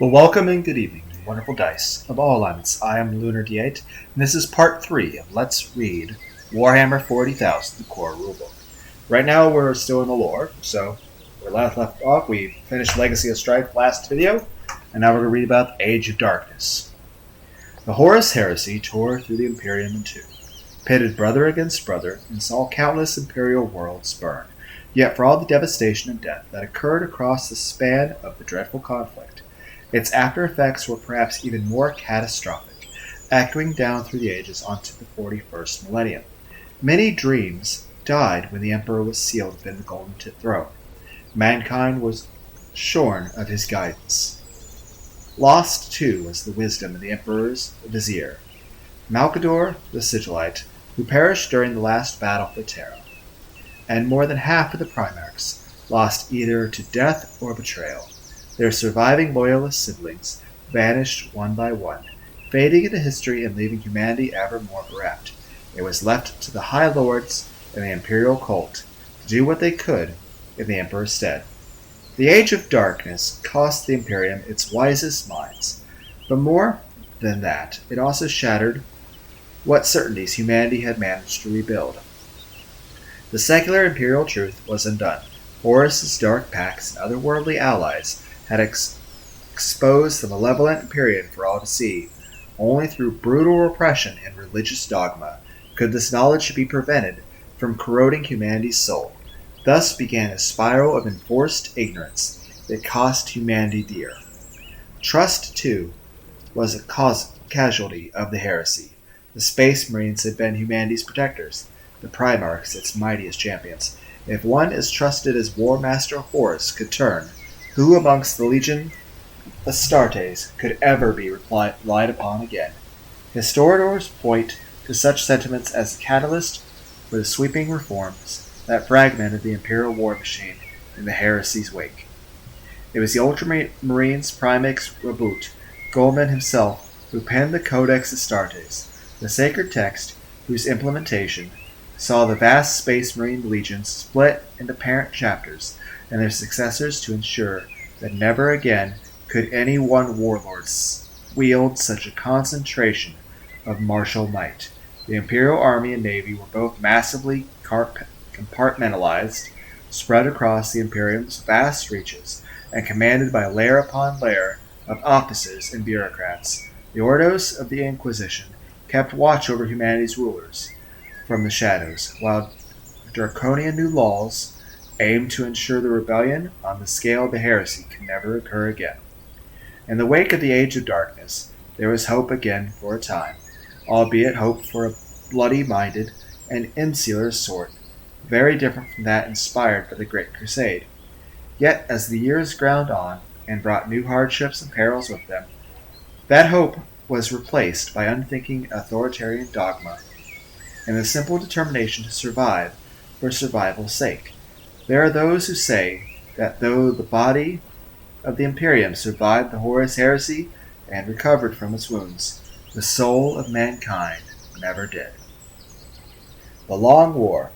Well, welcome and good evening, you wonderful dice of all alignments. I am Lunar D8, and this is part 3 of Let's Read Warhammer 40,000, the core rulebook. Right now, we're still in the lore, so where left off, we finished Legacy of Strife last video, and now we're going to read about the Age of Darkness. The Horus heresy tore through the Imperium in two, pitted brother against brother, and saw countless Imperial worlds burn. Yet for all the devastation and death that occurred across the span of the dreadful conflict, its after effects were perhaps even more catastrophic, echoing down through the ages onto the 41st millennium. Many dreams died when the Emperor was sealed within the Golden Throne. Mankind was shorn of his guidance. Lost, too, was the wisdom of the Emperor's vizier, Malcador the Sigillite, who perished during the last battle for Terra. And more than half of the Primarchs lost either to death or betrayal. Their surviving loyalist siblings vanished one by one, fading into history and leaving humanity ever more bereft. It was left to the High Lords and the Imperial cult to do what they could in the Emperor's stead. The Age of Darkness cost the Imperium its wisest minds, but more than that, it also shattered what certainties humanity had managed to rebuild. The secular Imperial truth was undone. Horus's dark pacts and otherworldly allies had exposed the malevolent Imperium for all to see. Only through brutal repression and religious dogma could this knowledge be prevented from corroding humanity's soul. Thus began a spiral of enforced ignorance that cost humanity dear. Trust, too, was a casualty of the heresy. The Space Marines had been humanity's protectors, the Primarchs its mightiest champions. If one as trusted as War Master Horus could turn, who amongst the Legion Astartes could ever be relied upon again? Historians point to such sentiments as the catalyst for the sweeping reforms that fragmented the Imperial war machine in the heresy's wake. It was the Ultramarines Primex Reboot, Goldman himself, who penned the Codex Astartes, the sacred text whose implementation saw the vast Space Marine legions split into parent chapters and their successors to ensure that never again could any one warlord wield such a concentration of martial might. The Imperial Army and Navy were both massively compartmentalized, spread across the Imperium's vast reaches, and commanded by layer upon layer of officers and bureaucrats. The Ordos of the Inquisition kept watch over humanity's rulers from the shadows, while draconian new laws aimed to ensure the rebellion on the scale of the heresy could never occur again. In the wake of the Age of Darkness, there was hope again for a time, albeit hope for a bloody-minded and insular sort, very different from that inspired by the Great Crusade. Yet, as the years ground on and brought new hardships and perils with them, that hope was replaced by unthinking authoritarian dogma and the simple determination to survive for survival's sake. There are those who say that though the body of the Imperium survived the Horus heresy and recovered from its wounds, the soul of mankind never did. The Long War.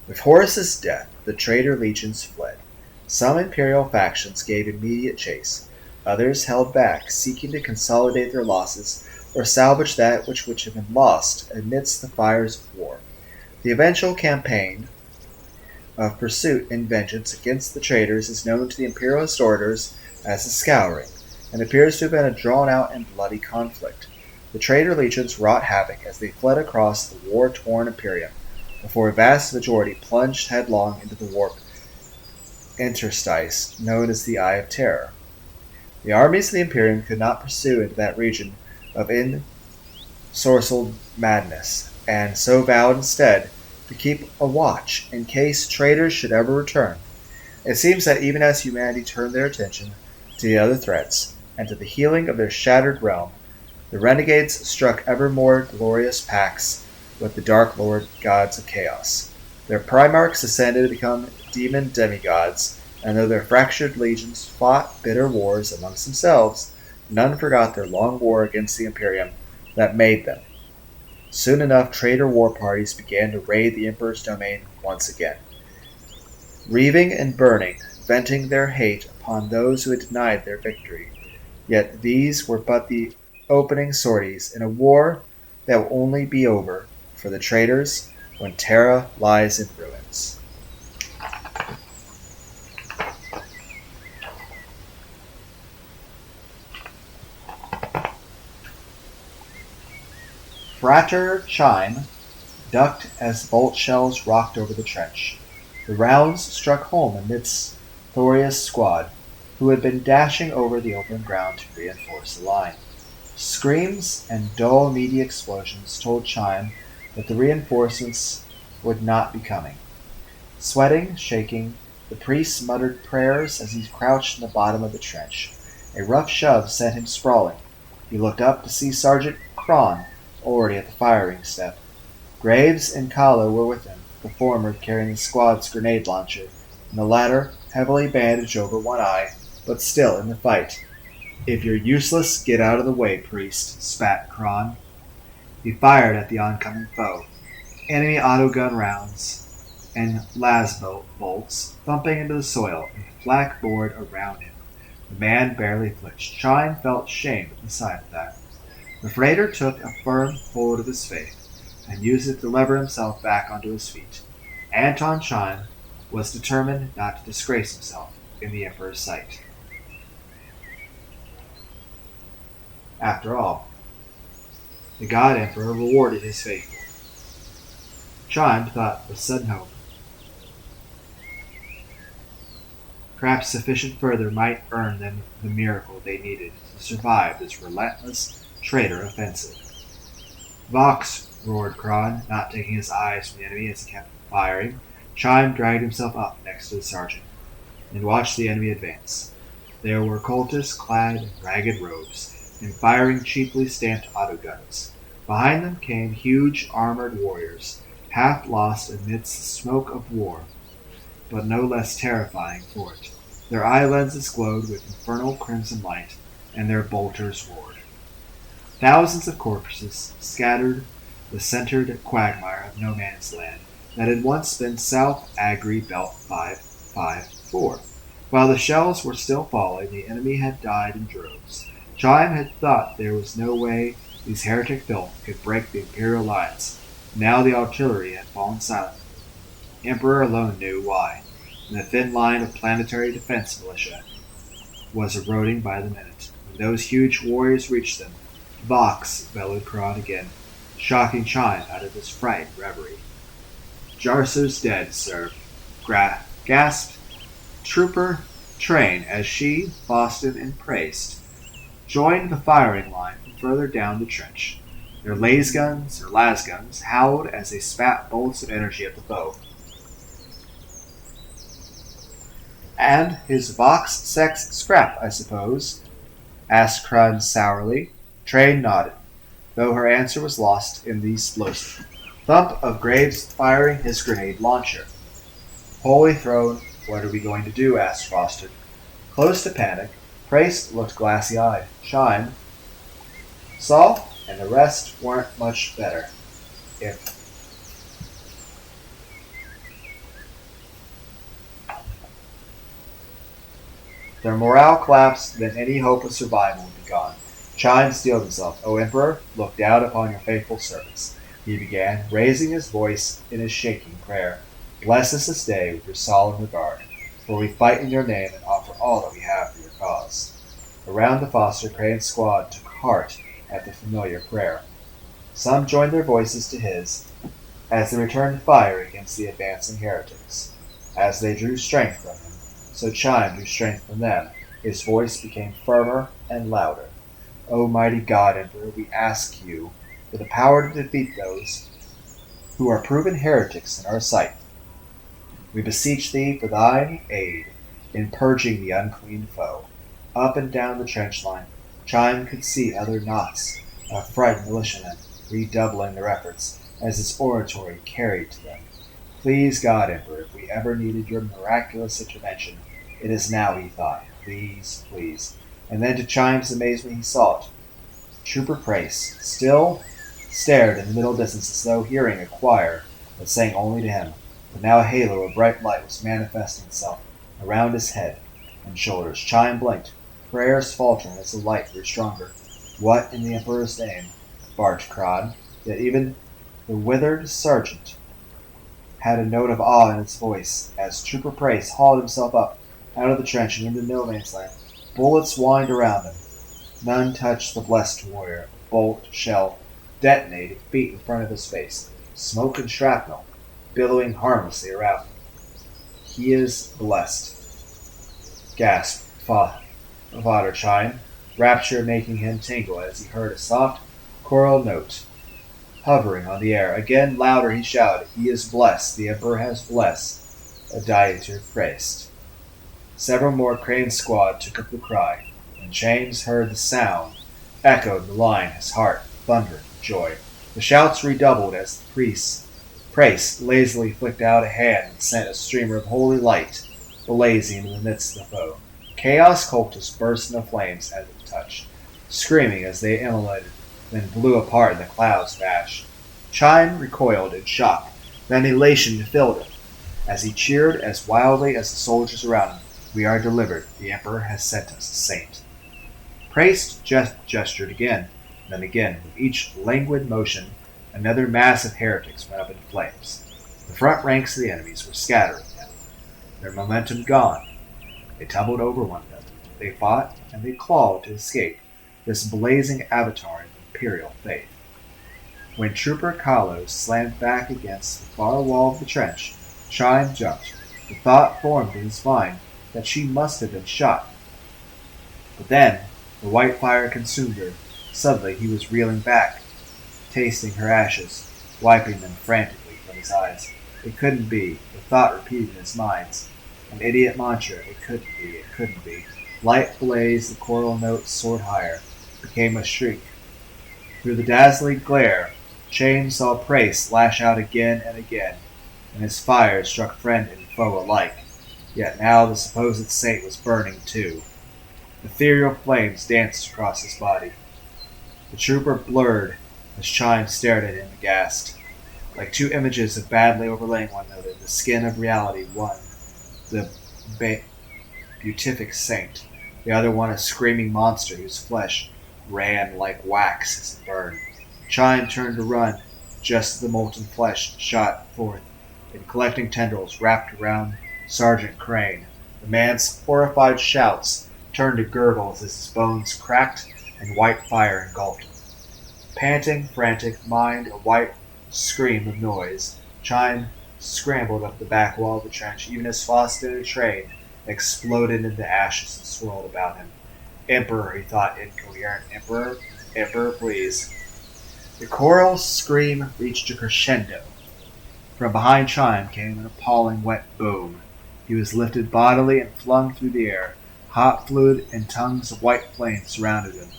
With Horus's death, the traitor legions fled. Some Imperial factions gave immediate chase. Others held back, seeking to consolidate their losses or salvage that which had been lost amidst the fires of war. The eventual campaign of pursuit and vengeance against the traitors is known to the Imperial historians as the Scouring, and appears to have been a drawn-out and bloody conflict. The traitor legions wrought havoc as they fled across the war-torn Imperium, before a vast majority plunged headlong into the warp interstice known as the Eye of Terror. The armies of the Imperium could not pursue into that region of ensorcelled madness, and so vowed instead to keep a watch in case traitors should ever return. It seems that even as humanity turned their attention to the other threats and to the healing of their shattered realm, the renegades struck ever more glorious pacts with the Dark Lord gods of chaos. Their Primarchs ascended to become demon demigods, and though their fractured legions fought bitter wars amongst themselves, none forgot their long war against the Imperium that made them. Soon enough, traitor war parties began to raid the Emperor's domain once again, reaving and burning, venting their hate upon those who had denied their victory. Yet these were but the opening sorties in a war that will only be over for the traitors when Terra lies in ruins. Frater Chime ducked as bolt shells rocked over the trench. The rounds struck home amidst Thoria's squad, who had been dashing over the open ground to reinforce the line. Screams and dull, meaty explosions told Chime that the reinforcements would not be coming. Sweating, shaking, the priest muttered prayers as he crouched in the bottom of the trench. A rough shove sent him sprawling. He looked up to see Sergeant Cron already at the firing step. Graves and Kahlo were with him, the former carrying the squad's grenade launcher, and the latter heavily bandaged over one eye, but still in the fight. "If you're useless, get out of the way, priest," spat Cron. He fired at the oncoming foe. Enemy autogun rounds and las bolts thumping into the soil and flak board around him. The man barely flinched. Chime felt shame at the sight of that. The freighter took a firm hold of his faith and used it to lever himself back onto his feet. Anton Chime was determined not to disgrace himself in the Emperor's sight. After all, the God Emperor rewarded his faithful. Chime thought with sudden hope. Perhaps sufficient further might earn them the miracle they needed to survive this relentless traitor offensive. "Vox!" roared Cron, not taking his eyes from the enemy as he kept firing. Chime dragged himself up next to the sergeant and watched the enemy advance. There were cultists clad in ragged robes and firing cheaply stamped autoguns. Behind them came huge armored warriors, half lost amidst the smoke of war, but no less terrifying for it. Their eye lenses glowed with infernal crimson light, and their bolters roared. Thousands of corpses scattered the centered quagmire of no man's land that had once been South Agri Belt 554. While the shells were still falling, the enemy had died in droves. Chime had thought there was no way these heretic filth could break the Imperial lines. Now the artillery had fallen silent. The Emperor alone knew why, and the thin line of planetary defense militia was eroding by the minute. When those huge warriors reached them, "Vox!" bellowed Cron again, shocking Chime out of his frightened reverie. "Jarso's dead, sir," gasped Trooper Train as she, Boston, and Priest joined the firing line from further down the trench. Their lasguns howled as they spat bolts of energy at the foe. "And his Vox sex scrap, I suppose?" asked Cron sourly. Train nodded, though her answer was lost in the explosive thump of Graves firing his grenade launcher. "Holy Throne, what are we going to do?" asked Boston. Close to panic, Priest looked glassy-eyed. Chime saw, and the rest weren't much better. If their morale collapsed, then any hope of survival would be gone. Chime steeled himself. "O Emperor, look down upon your faithful servants," he began, raising his voice in a shaking prayer. "Bless us this day with your solemn regard, for we fight in your name and offer all that we have for your cause." Around the Foster Crane squad took heart at the familiar prayer. Some joined their voices to his as they returned to fire against the advancing heretics. As they drew strength from him, so Chime drew strength from them. His voice became firmer and louder. "O mighty God Emperor, we ask you for the power to defeat those who are proven heretics in our sight. We beseech thee for thine aid in purging the unclean foe." Up and down the trench line, Chime could see other knots of frightened militiamen redoubling their efforts as his oratory carried to them. "Please, God Emperor, if we ever needed your miraculous intervention, it is now," he thought. "Please, please." And then to Chime's amazement he saw it. Trooper Price still stared in the middle distance as though hearing a choir that sang only to him, but now a halo of bright light was manifesting itself around his head and shoulders. Chime blinked. prayers faltering as the light grew stronger. What in the Emperor's name? Barked Kron. Yet even the withered sergeant had a note of awe in its voice as Trooper Price hauled himself up out of the trench and into no man's land. Bullets whined around him. None touched the blessed warrior. Bolt, shell, detonated feet in front of his face. Smoke and shrapnel billowing harmlessly around him. He is blessed, gasped Father Chine, rapture making him tingle as he heard a soft choral note hovering on the air. Again, louder he shouted, "He is blessed, the Emperor has blessed, a dieter praised." Several more Crane squad took up the cry, and James heard the sound echoed the line, his heart thundered with joy. The shouts redoubled as the priest lazily flicked out a hand and sent a streamer of holy light blazing into the midst of the foe. Chaos cultists burst into flames as it touched, screaming as they immolated, then blew apart in the clouds of ash. Chime recoiled in shock, then elation filled him, as he cheered as wildly as the soldiers around him. "We are delivered. The Emperor has sent us a saint." Priest gestured again, and then again. With each languid motion, another mass of heretics went up in flames. The front ranks of the enemies were scattering now, their momentum gone. They tumbled over one another. They fought and they clawed to escape this blazing avatar of imperial faith. When Trooper Kalos slammed back against the far wall of the trench, Chime jumped. The thought formed in his mind that she must have been shot. But then, the white fire consumed her. Suddenly he was reeling back, tasting her ashes, wiping them frantically from his eyes. It couldn't be. The thought repeated in his mind. An idiot mantra. It couldn't be. It couldn't be. Light blazed, the choral note soared higher, became a shriek. Through the dazzling glare, James saw Price lash out again and again, and his fire struck friend and foe alike. Yet now the supposed saint was burning too. Ethereal flames danced across his body. The trooper blurred as Chime stared at him aghast. Like two images of badly overlaying one another, the skin of reality, one the beatific saint, the other one a screaming monster whose flesh ran like wax as it burned. Chime turned to run, just as the molten flesh shot forth in collecting tendrils wrapped around Sergeant Crane. The man's horrified shouts turned to gurgles as his bones cracked and white fire engulfed him. Panting, frantic, mind a white scream of noise, Chime scrambled up the back wall of the trench, even as Fawsted train exploded into ashes and swirled about him. "Emperor," he thought, incoherent. "Emperor, Emperor, please." The choral scream reached a crescendo. From behind Chime came an appalling wet boom. He was lifted bodily and flung through the air. Hot fluid and tongues of white flame surrounded him.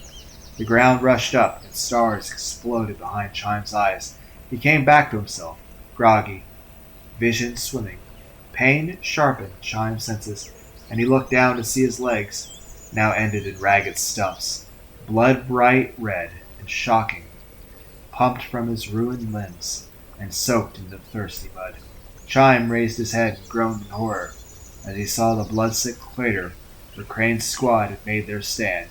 The ground rushed up, and stars exploded behind Chime's eyes. He came back to himself, groggy, vision swimming. Pain sharpened Chime's senses, and he looked down to see his legs, now ended in ragged stumps, blood bright red and shocking, pumped from his ruined limbs and soaked into the thirsty mud. Chime raised his head and groaned in horror as he saw the blood-sick crater where Crane's squad had made their stand.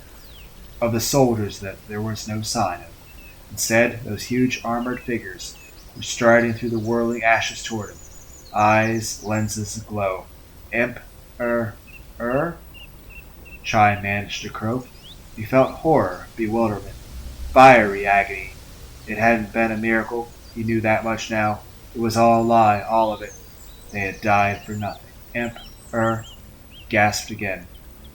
Of the soldiers that there was no sign of. Instead, those huge armored figures were striding through the whirling ashes toward him, eyes, lenses aglow. Chime managed to croak. He felt horror, bewilderment, fiery agony. It hadn't been a miracle. He knew that much now. It was all a lie, all of it. They had died for nothing. Gasped again.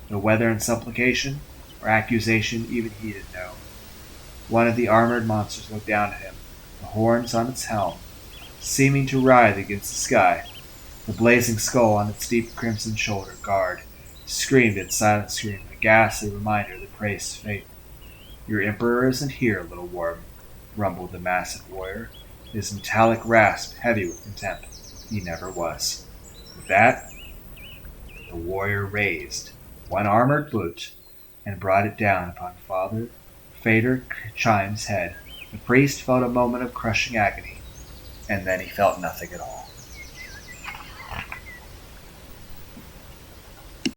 No whether in supplication or accusation even he didn't know. One of the armored monsters looked down at him, the horns on its helm, seeming to writhe against the sky. The blazing skull on its deep crimson shoulder guard screamed its silent scream, a ghastly reminder of the Priest's fate. "Your Emperor isn't here, little worm," rumbled the massive warrior, his metallic rasp heavy with contempt. "He never was." With that, the warrior raised one armored boot and brought it down upon Father Fader Chime's head. The priest felt a moment of crushing agony, and then he felt nothing at all.